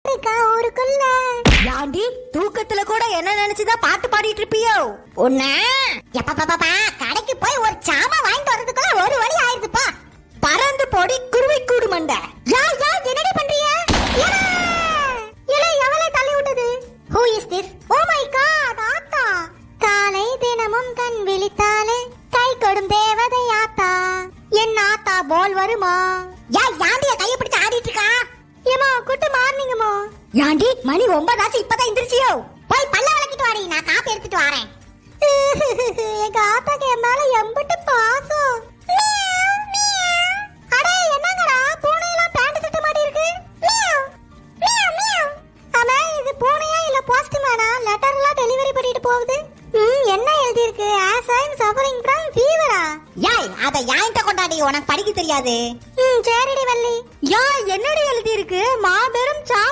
ஊருக்குள்ள யாண்டி தூக்கத்துல கூட என்ன நினைச்சுதான் பாட்டு பாடிட்டு இருப்பியோ? உன்ன எப்பப்பா கடைக்கு போய் ஒரு சாமா வாங்கிட்டு வரதுக்குள்ள ஒரு வழி ஆயிருதுப்பா. பறந்து போடி குருவி கூடு மண்ட. யா என்னடி பண்றீங்க? எவளை தள்ளி விட்டது? Who is this? Oh my god, ஆத்தா. காலை தினமும் கண் விழித்தாலே கை கொடும் தேவதை ஆத்தா. என் ஆத்தா போல் வருமா? யாண்டிய கைய பிடிச்சு ஆடிட்டு இருக்கா? ஏமா குட் மார்னிங்மா. யாண்டி மணி 9 ஆச்சு இப்பதான் எந்திரிச்சியோ? போய் பல்ல விளக்கிட்டு வாடி, நான் காப்பி எடுத்துட்டு வரேன். எங்க ஆத்தாக்கு என் மேல எம்பிட்டு பாசம். அடே என்னங்கடா பூனையெல்லாம் பேண்ட் சட்டை மாட்டி இருக்கு? ஆமா இது பூனையா இல்ல போஸ்ட்மேனா? லெட்டர் எல்லாம் டெலிவரி பண்ணிட்டு போகுது. என்ன எழுதி இருக்கு? as I am suffering from fever. யாய் அத யாயிட்ட கொண்டாடி, உனக்கு படிக்க தெரியாது. சரிடி வள்ளி. யா என்னடி எழுதி இருக்கு? மாபெரும் சாப்பா